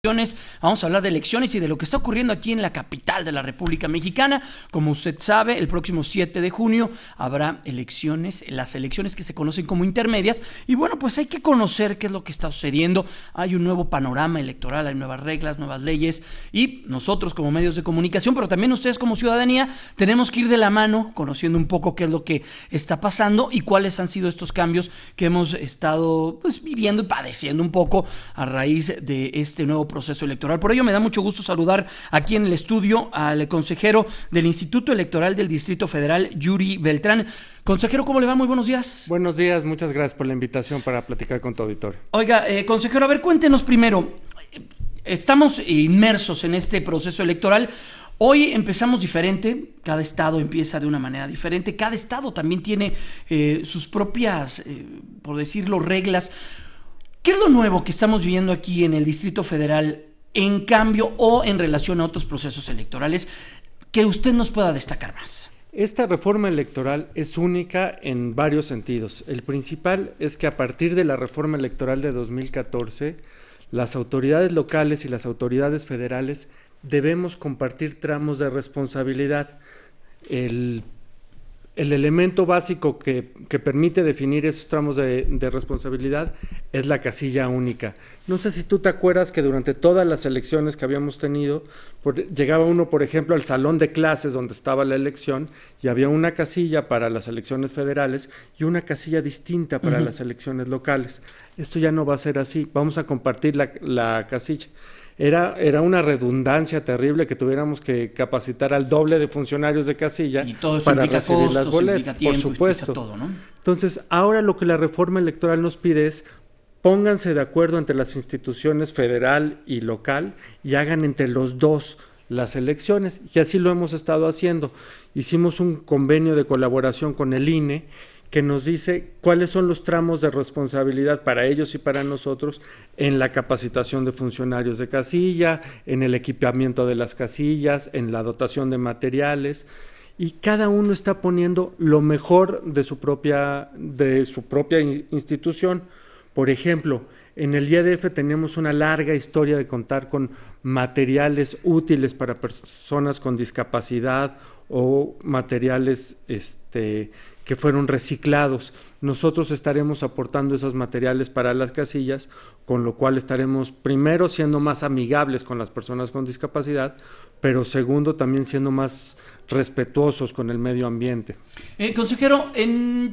Vamos a hablar de elecciones y de lo que está ocurriendo aquí en la capital de la República Mexicana. Como usted sabe, el próximo 7 de junio habrá elecciones, las elecciones que se conocen como intermedias. Y bueno, pues hay que conocer qué es lo que está sucediendo. Hay un nuevo panorama electoral, hay nuevas reglas, nuevas leyes. Y nosotros como medios de comunicación, pero también ustedes como ciudadanía, tenemos que ir de la mano conociendo un poco qué es lo que está pasando y cuáles han sido estos cambios que hemos estado viviendo y padeciendo un poco a raíz de este nuevo proceso electoral. Por ello me da mucho gusto saludar aquí en el estudio al consejero del Instituto Electoral del Distrito Federal, Yuri Beltrán. Consejero, ¿cómo le va? Muy buenos días. Buenos días, muchas gracias por la invitación para platicar con tu auditorio. Oiga, consejero, a ver, cuéntenos primero, estamos inmersos en este proceso electoral. Hoy empezamos diferente, cada estado empieza de una manera diferente, cada estado también tiene sus propias, por decirlo, reglas. ¿Qué es lo nuevo que estamos viviendo aquí en el Distrito Federal en cambio o en relación a otros procesos electorales que usted nos pueda destacar más? Esta reforma electoral es única en varios sentidos. El principal es que a partir de la reforma electoral de 2014, las autoridades locales y las autoridades federales debemos compartir tramos de responsabilidad. El elemento básico que permite definir esos tramos de responsabilidad es la casilla única. No sé si tú te acuerdas que durante todas las elecciones que habíamos tenido, llegaba uno, por ejemplo, al salón de clases donde estaba la elección y había una casilla para las elecciones federales y una casilla distinta para las elecciones locales. Esto ya no va a ser así, vamos a compartir la casilla. Era una redundancia terrible que tuviéramos que capacitar al doble de funcionarios de casilla para recibir costos, las boletas, tiempo, por supuesto. Todo, ¿no? Entonces, ahora lo que la reforma electoral nos pide es pónganse de acuerdo entre las instituciones federal y local y hagan entre los dos las elecciones, y así lo hemos estado haciendo. Hicimos un convenio de colaboración con el INE que nos dice cuáles son los tramos de responsabilidad para ellos y para nosotros en la capacitación de funcionarios de casilla, en el equipamiento de las casillas, en la dotación de materiales, y cada uno está poniendo lo mejor de su propia institución. Por ejemplo, en el IEDF tenemos una larga historia de contar con materiales útiles para personas con discapacidad o materiales que fueron reciclados. Nosotros estaremos aportando esos materiales para las casillas, con lo cual estaremos primero siendo más amigables con las personas con discapacidad, pero segundo también siendo más respetuosos con el medio ambiente. Consejero,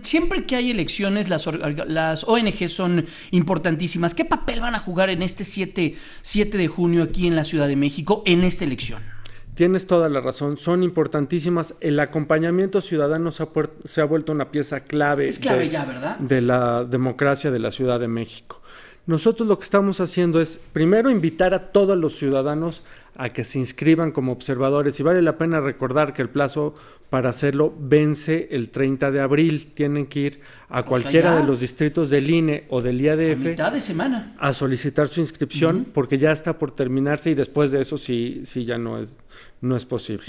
siempre que hay elecciones las ONG son importantísimas. ¿Qué papel van a jugar en este 7 de junio aquí en la Ciudad de México en esta elección? Tienes toda la razón, son importantísimas. El acompañamiento ciudadano se ha vuelto una pieza clave, ¿verdad?, de la democracia de la Ciudad de México. Nosotros lo que estamos haciendo es, primero, invitar a todos los ciudadanos a que se inscriban como observadores, y vale la pena recordar que el plazo para hacerlo vence el 30 de abril. Tienen que ir a cualquiera de los distritos del INE o del IADF a mitad de semana a solicitar su inscripción, porque ya está por terminarse y después de eso sí ya no es posible.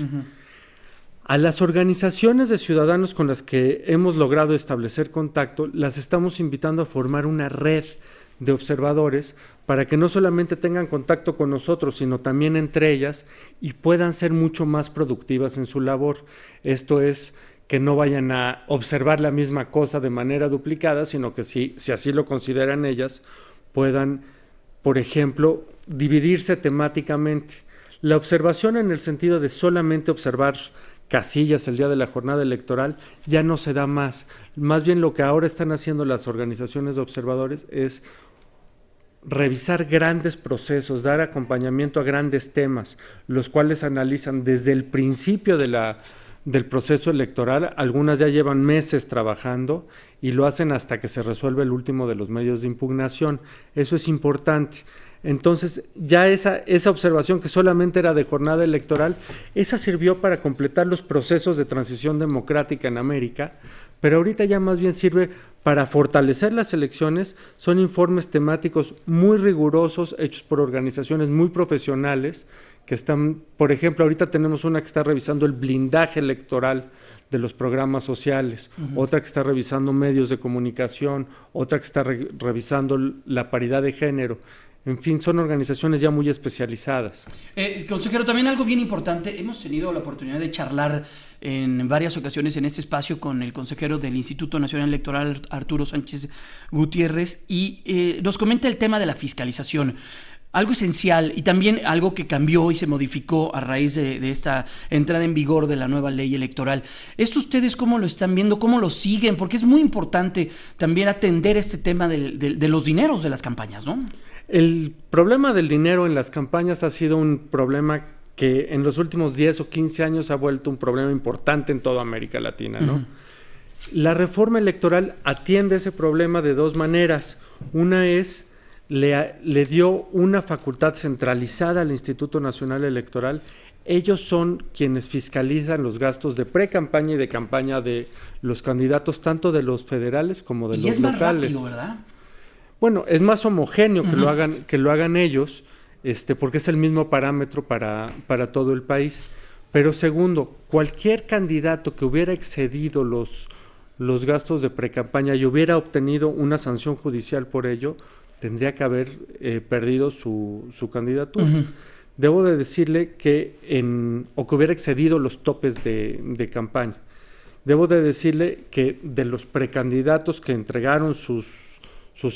A las organizaciones de ciudadanos con las que hemos logrado establecer contacto, las estamos invitando a formar una red de observadores para que no solamente tengan contacto con nosotros, sino también entre ellas, y puedan ser mucho más productivas en su labor. Esto es, que no vayan a observar la misma cosa de manera duplicada, sino que si así lo consideran ellas, puedan, por ejemplo, dividirse temáticamente. La observación en el sentido de solamente observar casillas el día de la jornada electoral ya no se da más. Más bien lo que ahora están haciendo las organizaciones de observadores es revisar grandes procesos, dar acompañamiento a grandes temas, los cuales analizan desde el principio del proceso electoral. Algunas ya llevan meses trabajando y lo hacen hasta que se resuelve el último de los medios de impugnación. Eso es importante. Entonces, ya esa observación que solamente era de jornada electoral, esa sirvió para completar los procesos de transición democrática en América, pero ahorita ya más bien sirve para fortalecer las elecciones. Son informes temáticos muy rigurosos, hechos por organizaciones muy profesionales, que están, por ejemplo, ahorita tenemos una que está revisando el blindaje electoral de los programas sociales, otra que está revisando medios de comunicación, otra que está revisando la paridad de género. En fin, son organizaciones ya muy especializadas. Consejero, también algo bien importante, hemos tenido la oportunidad de charlar en varias ocasiones en este espacio con el consejero del Instituto Nacional Electoral, Arturo Sánchez Gutiérrez, y nos comenta el tema de la fiscalización. Algo esencial y también algo que cambió y se modificó a raíz de esta entrada en vigor de la nueva ley electoral. ¿Esto ustedes cómo lo están viendo? ¿Cómo lo siguen? Porque es muy importante también atender este tema de los dineros de las campañas, ¿no? El problema del dinero en las campañas ha sido un problema que en los últimos 10 o 15 años ha vuelto un problema importante en toda América Latina, ¿no? La reforma electoral atiende ese problema de dos maneras. Una es le dio una facultad centralizada al Instituto Nacional Electoral. Ellos son quienes fiscalizan los gastos de pre-campaña y de campaña de los candidatos, tanto de los federales como de los locales. Y es más rápido, ¿verdad? Bueno, es más homogéneo que lo hagan ellos, porque es el mismo parámetro para todo el país. Pero segundo, cualquier candidato que hubiera excedido los gastos de pre-campaña y hubiera obtenido una sanción judicial por ello, tendría que haber perdido su candidatura. Debo de decirle que que hubiera excedido los topes de campaña. Debo de decirle que de los precandidatos que entregaron sus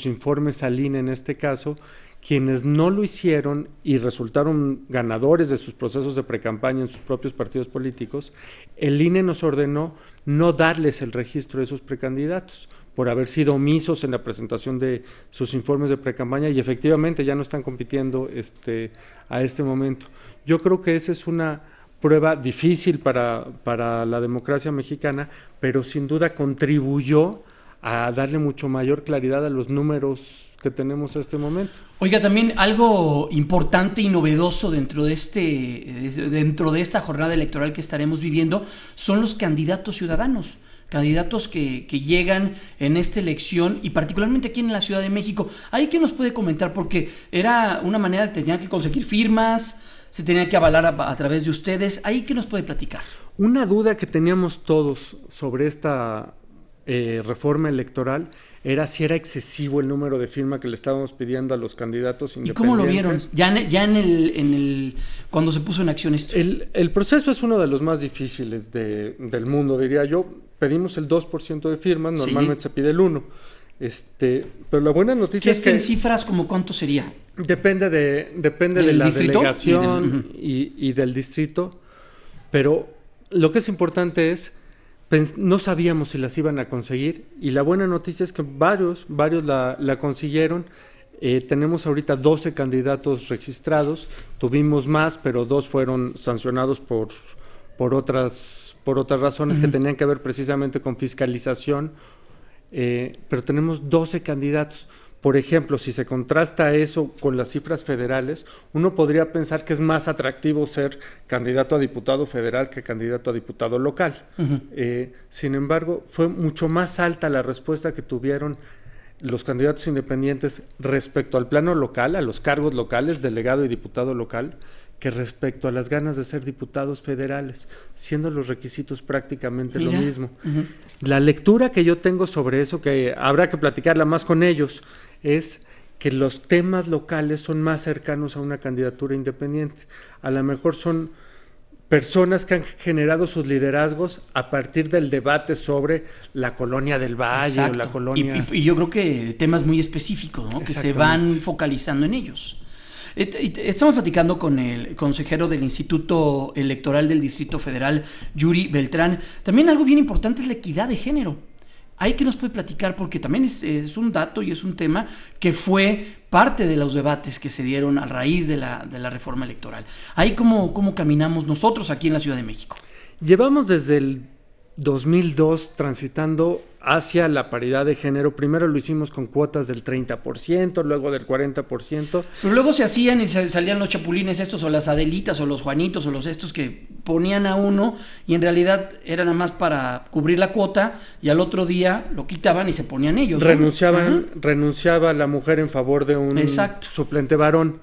informes al INE en este caso, quienes no lo hicieron y resultaron ganadores de sus procesos de precampaña en sus propios partidos políticos, el INE nos ordenó no darles el registro de esos precandidatos por haber sido omisos en la presentación de sus informes de precampaña y efectivamente ya no están compitiendo a este momento. Yo creo que esa es una prueba difícil para la democracia mexicana, pero sin duda contribuyó a darle mucho mayor claridad a los números que tenemos a este momento. Oiga, también algo importante y novedoso dentro de esta jornada electoral que estaremos viviendo son los candidatos ciudadanos. Candidatos que llegan en esta elección y particularmente aquí en la Ciudad de México. ¿Ahí qué nos puede comentar? Porque era una manera de tenían que conseguir firmas, se tenía que avalar a través de ustedes. ¿Ahí qué nos puede platicar? Una duda que teníamos todos sobre esta reforma electoral era si era excesivo el número de firma que le estábamos pidiendo a los candidatos independientes. ¿Y cómo lo vieron? Cuando se puso en acción esto. El proceso es uno de los más difíciles del mundo, diría yo. Pedimos el 2% de firmas, normalmente se pide el 1%. Pero la buena noticia es que en cifras, ¿como cuánto sería? Depende de la delegación y del distrito, pero lo que es importante es no sabíamos si las iban a conseguir y la buena noticia es que varios la consiguieron. Tenemos ahorita 12 candidatos registrados, tuvimos más, pero 2 fueron sancionados por otras razones que tenían que ver precisamente con fiscalización, pero tenemos 12 candidatos. Por ejemplo, si se contrasta eso con las cifras federales, uno podría pensar que es más atractivo ser candidato a diputado federal que candidato a diputado local. Sin embargo, fue mucho más alta la respuesta que tuvieron los candidatos independientes respecto al plano local, a los cargos locales, delegado y diputado local, que respecto a las ganas de ser diputados federales, siendo los requisitos prácticamente lo mismo. La lectura que yo tengo sobre eso, que habrá que platicarla más con ellos, es que los temas locales son más cercanos a una candidatura independiente. A lo mejor son personas que han generado sus liderazgos a partir del debate sobre la colonia del Valle. Exacto. O la colonia... Y yo creo que temas muy específicos, ¿no? Que se van focalizando en ellos. Estamos platicando con el consejero del Instituto Electoral del Distrito Federal, Yuri Beltrán. También algo bien importante es la equidad de género. Hay que nos puede platicar porque también es un dato y es un tema que fue parte de los debates que se dieron a raíz de la reforma electoral. Ahí cómo caminamos nosotros aquí en la Ciudad de México. Llevamos desde el 2002 transitando hacia la paridad de género. Primero lo hicimos con cuotas del 30%, luego del 40%. Pero luego se hacían y salían los chapulines estos, o las Adelitas, o los Juanitos, o los estos que ponían a uno, y en realidad era nada más para cubrir la cuota, y al otro día lo quitaban y se ponían ellos, ¿no? Renunciaba la mujer en favor de un suplente varón.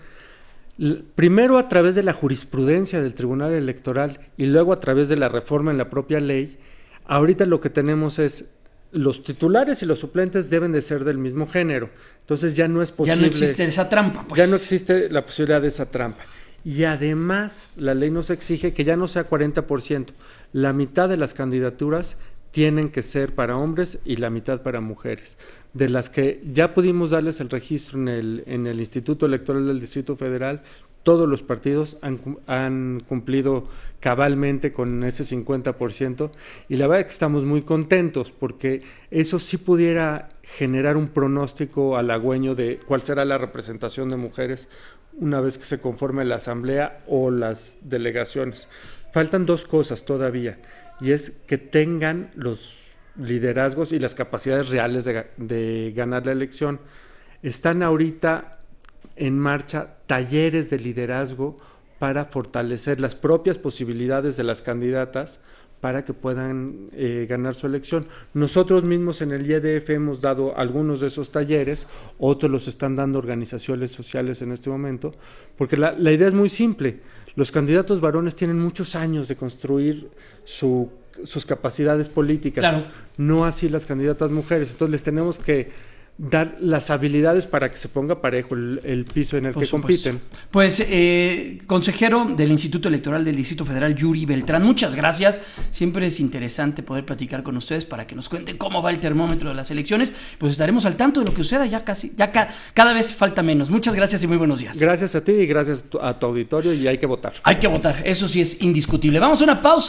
Primero a través de la jurisprudencia del Tribunal Electoral y luego a través de la reforma en la propia ley. Ahorita lo que tenemos es los titulares y los suplentes deben de ser del mismo género. Entonces ya no es posible. Ya no existe esa trampa, pues. Ya no existe la posibilidad de esa trampa. Y además, la ley nos exige que ya no sea 40%. La mitad de las candidaturas tienen que ser para hombres y la mitad para mujeres. De las que ya pudimos darles el registro en el Instituto Electoral del Distrito Federal, todos los partidos han cumplido cabalmente con ese 50%, y la verdad es que estamos muy contentos porque eso sí pudiera generar un pronóstico halagüeño de cuál será la representación de mujeres una vez que se conforme la asamblea o las delegaciones. Faltan 2 cosas todavía, y es que tengan los liderazgos y las capacidades reales de ganar la elección. Están ahorita en marcha talleres de liderazgo para fortalecer las propias posibilidades de las candidatas para que puedan ganar su elección. Nosotros mismos en el IEDF hemos dado algunos de esos talleres, otros los están dando organizaciones sociales en este momento, porque la idea es muy simple. Los candidatos varones tienen muchos años de construir sus capacidades políticas, claro. No así las candidatas mujeres. Entonces les tenemos que dar las habilidades para que se ponga parejo el piso en el que compiten. Pues, consejero del Instituto Electoral del Distrito Federal, Yuri Beltrán, muchas gracias. Siempre es interesante poder platicar con ustedes para que nos cuenten cómo va el termómetro de las elecciones. Pues estaremos al tanto de lo que suceda, cada vez falta menos. Muchas gracias y muy buenos días. Gracias a ti y gracias a tu auditorio, y hay que votar. Hay que votar, eso sí es indiscutible. Vamos a una pausa.